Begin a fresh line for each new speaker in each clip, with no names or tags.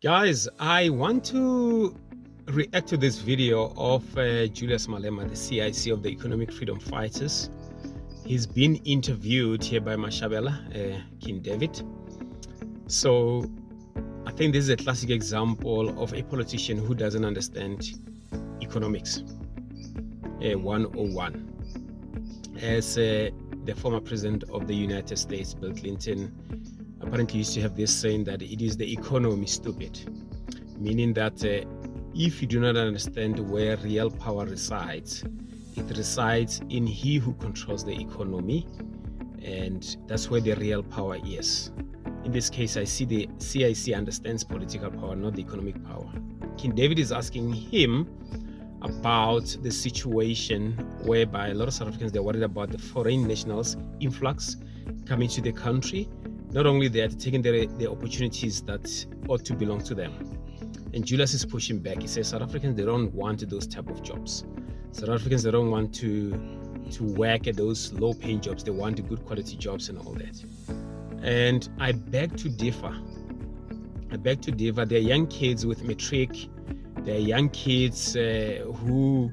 Guys, I want to react to this video of Julius Malema, the CIC of the Economic Freedom Fighters. He's been interviewed here by Mashabela, King David. So I think this is a classic example of a politician who doesn't understand economics. 101. As the former president of the United States, Bill Clinton, apparently used to have this saying that it is the economy, stupid, meaning that if you do not understand where real power resides, it resides in he who controls the economy, and that's where the real power is. In this case, I see the CIC understands political power, not the economic power. King David is asking him about the situation whereby a lot of South Africans, they're worried about the foreign nationals influx coming to the country. Not only they are taking the opportunities that ought to belong to them. And Julius is pushing back. He says South Africans, they don't want those type of jobs. South Africans, they don't want to work at those low-paying jobs. They want the good quality jobs and all that. And I beg to differ. They're young kids with matric. They're young kids who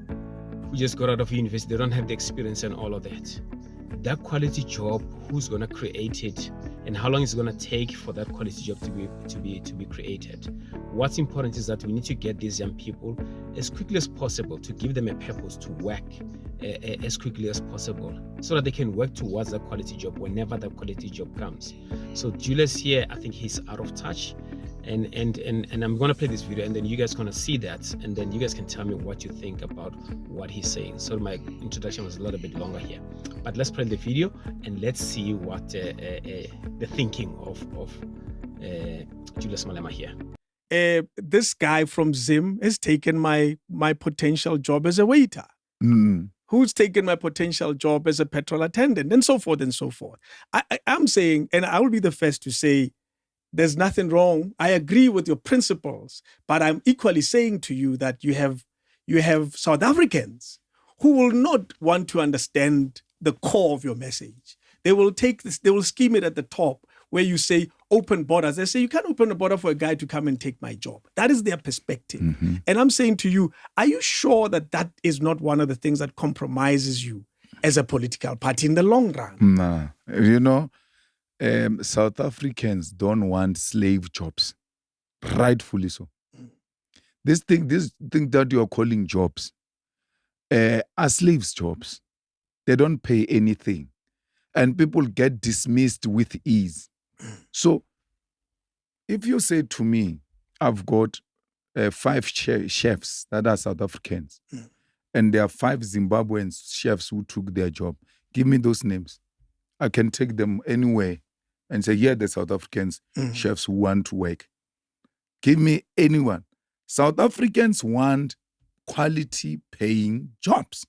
just got out of university. They don't have the experience and all of that. That quality job, who's going to create it, and how long is it going to take for that quality job to be created? What's important is that we need to get these young people as quickly as possible, to give them a purpose to work as quickly as possible, so that they can work towards that quality job whenever that quality job comes. So Julius here, I think he's out of touch. And I'm going to play this video, and then you guys going to see that, and then you guys can tell me what you think about what he's saying. So my introduction was a little bit longer here, but let's play the video and let's see what the thinking of Julius Malema here.
This guy from Zim has taken my potential job as a waiter. Who's taken my potential job as a petrol attendant, and so forth and so forth. I'm saying, and I will be the first to say, there's nothing wrong. I agree with your principles, but I'm equally saying to you that you have South Africans who will not want to understand the core of your message. They will take this, they will scheme it at the top where you say open borders. They say you can't open a border for a guy to come and take my job. That is their perspective. And I'm saying to you, are you sure that that is not one of the things that compromises you as a political party in the long run?
Nah, you know, South Africans don't want slave jobs, rightfully so. This thing that you are calling jobs are slaves jobs. They don't pay anything, and people get dismissed with ease. So, if you say to me, I've got 5 chefs that are South Africans, and there are 5 Zimbabwean chefs who took their job, give me those names. I can take them anywhere and say, yeah, the South Africans, chefs who want to work. Give me anyone. South Africans want quality paying jobs.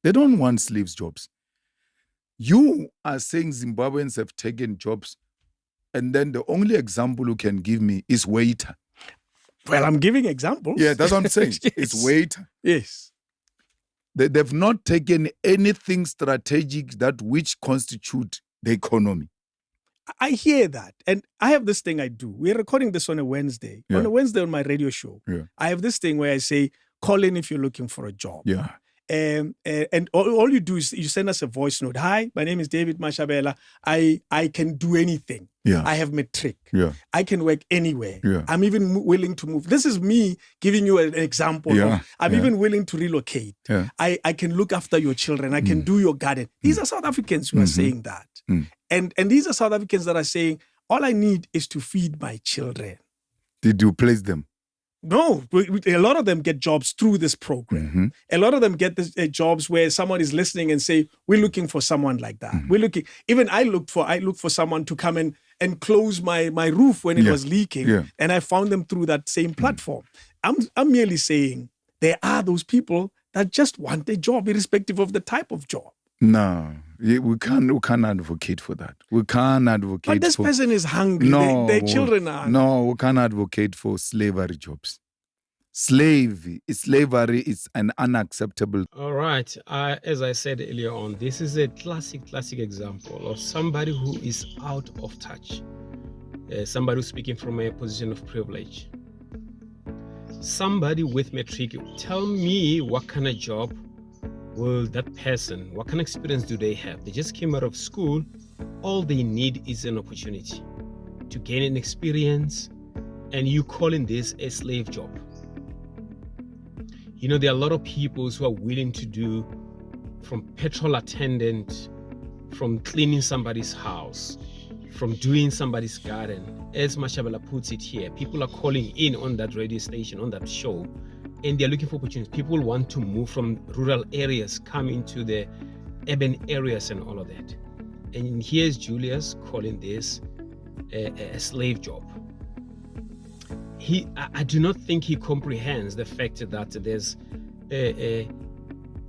They don't want slaves jobs. You are saying Zimbabweans have taken jobs, and then the only example you can give me is waiter.
Well, I'm giving examples.
Yeah, that's what I'm saying.
Yes.
It's waiter.
Yes.
They've not taken anything strategic that which constitute the economy.
I hear that. And I have this thing I do. We're recording this on a Wednesday.
Yeah.
On a Wednesday on my radio show, I have this thing where I say, call in if you're looking for a job.
Yeah.
And all you do is you send us a voice note. Hi, my name is David Mashabela. I can do anything.
Yeah.
I have matric.
Yeah.
I can work anywhere.
Yeah.
I'm even willing to move. This is me giving you an example.
Yeah.
I'm even willing to relocate.
Yeah.
I can look after your children. I can do your garden. These are South Africans who are saying that. And these are South Africans that are saying, all I need is to feed my children.
Did you place them?
No, a lot of them get jobs through this program. A lot of them get jobs where someone is listening and say, we're looking for someone like that. We're looking, even I look for someone to come and close my roof when it was leaking. And I found them through that same platform. I'm merely saying there are those people that just want a job irrespective of the type of job.
No, we can't advocate for that. We can't advocate.
But this person is hungry.
No,
their children are.
No, we can't advocate for slavery jobs. Slavery is an unacceptable.
All right. As I said earlier on, this is a classic example of somebody who is out of touch. Somebody who's speaking from a position of privilege. somebody with matric, tell me what kind of job will that person, what kind of experience do they have? They just came out of school. All they need is an opportunity to gain an experience, and you calling this a slave job. You know, there are a lot of people who are willing to do from petrol attendant, from cleaning somebody's house, from doing somebody's garden. As Mashabala puts it here, people are calling in on that radio station, on that show, and they're looking for opportunities. People want to move from rural areas, come into the urban areas and all of that. And here's Julius calling this a slave job. I do not think he comprehends the fact that there's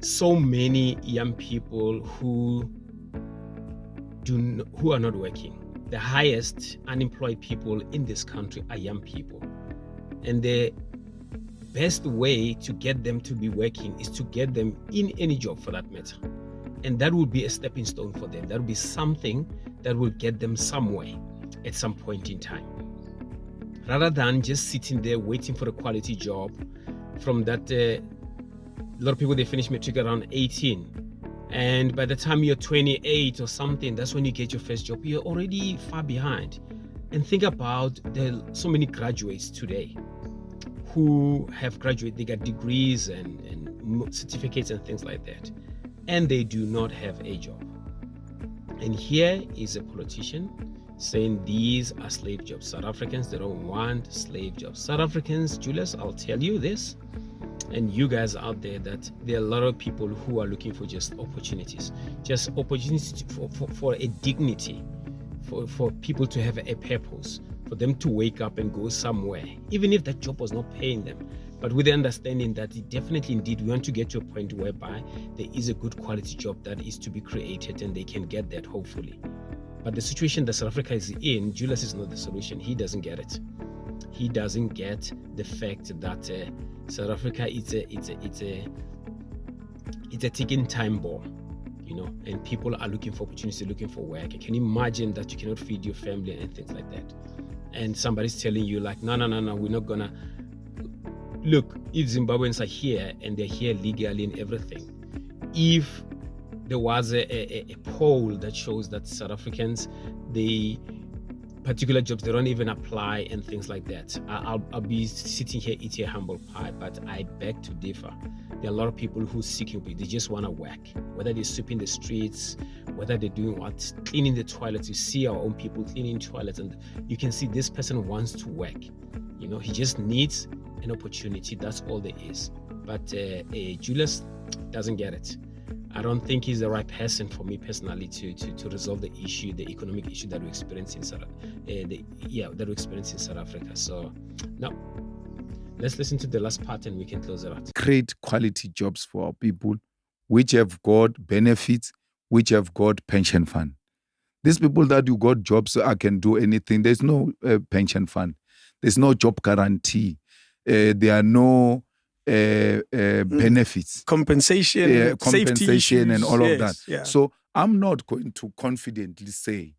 so many young people who are not working. The highest unemployed people in this country are young people. And the best way to get them to be working is to get them in any job for that matter. And that will be a stepping stone for them. That will be something that will get them somewhere at some point in time. Rather than just sitting there waiting for a quality job from that, a lot of people, they finish matric around 18. And by the time you're 28 or something, that's when you get your first job. You're already far behind. And think about so many graduates today who have graduated, they got degrees and certificates and things like that, and they do not have a job. And here is a politician saying these are slave jobs. South Africans, they don't want slave jobs. South Africans, Julius, I'll tell you this, and you guys out there, that there are a lot of people who are looking for just opportunities for a dignity, for people to have a purpose, for them to wake up and go somewhere, even if that job was not paying them. But with the understanding that definitely indeed we want to get to a point whereby there is a good quality job that is to be created, and they can get that hopefully. But the situation that South Africa is in, Julius is not the solution. He doesn't get it. He doesn't get the fact that South Africa it's a ticking time bomb, you know, and people are looking for opportunities, looking for work. Can you imagine that you cannot feed your family and things like that? And somebody's telling you like, no, we're not gonna. Look, if Zimbabweans are here and they're here legally and everything, if there was a poll that shows that South Africans, the particular jobs, they don't even apply and things like that, I'll be sitting here eating a humble pie. But I beg to differ. There are a lot of people who seeking, they just want to work, whether they're sweeping the streets, whether they're doing what, cleaning the toilets. You see our own people cleaning toilets, and you can see this person wants to work. You know, he just needs an opportunity. That's all there is. But Julius doesn't get it. I don't think he's the right person for me personally to resolve the issue, the economic issue that we experience in South Africa. So now let's listen to the last part and we can close it out.
Create quality jobs for our people, which have got benefits, which have got pension fund. These people that you got jobs, I can do anything. There's no pension fund. There's no job guarantee. There are no benefits,
compensation, safety
and all of that.
Yeah.
So I'm not going to confidently say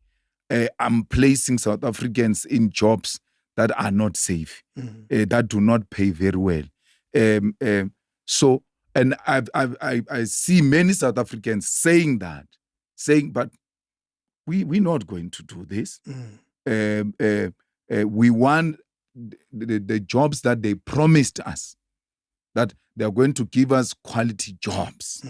I'm placing South Africans in jobs that are not safe, that do not pay very well. So, and I see many South Africans saying, but we're not going to do this. We want the jobs that they promised us, that they're going to give us quality jobs.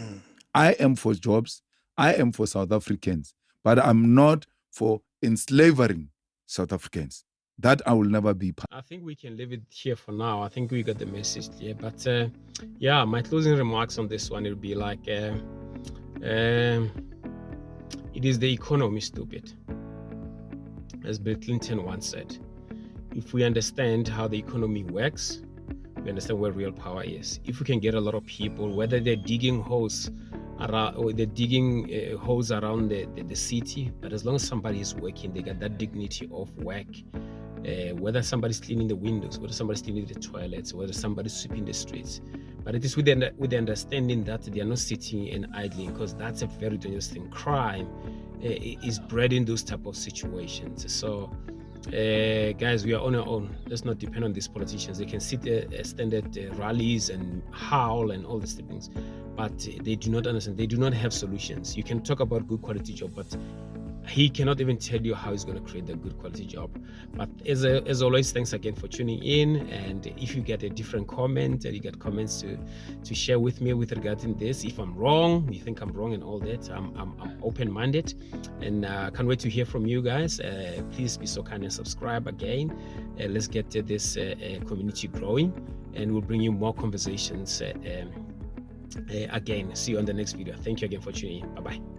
I am for jobs. I am for South Africans, but I'm not for enslaving South Africans. That I will never be part.
I think we can leave it here for now. I think we got the message here. But my closing remarks on this one, it would be like, it is the economy, stupid. As Bill Clinton once said, if we understand how the economy works, we understand where real power is. If we can get a lot of people, whether they're digging holes around or they're digging holes around the city, but as long as somebody is working, they got that dignity of work. Whether somebody's cleaning the windows, whether somebody's cleaning the toilets, whether somebody's sweeping the streets. But it is with the understanding that they are not sitting and idling, because that's a very dangerous thing. Crime is bred in those type of situations. So Guys, we are on our own. Let's not depend on these politicians. They can sit there, stand at rallies and howl and all these things, but they do not understand. They do not have solutions. You can talk about good quality job, but he cannot even tell you how he's going to create a good quality job. But as always, thanks again for tuning in. And if you get a different comment, you get comments to share with me with regarding this. If I'm wrong, you think I'm wrong and all that, I'm open-minded, and can't wait to hear from you guys. Please be so kind and subscribe again. Let's get this community growing, and we'll bring you more conversations again. See you on the next video. Thank you again for tuning in. Bye-bye.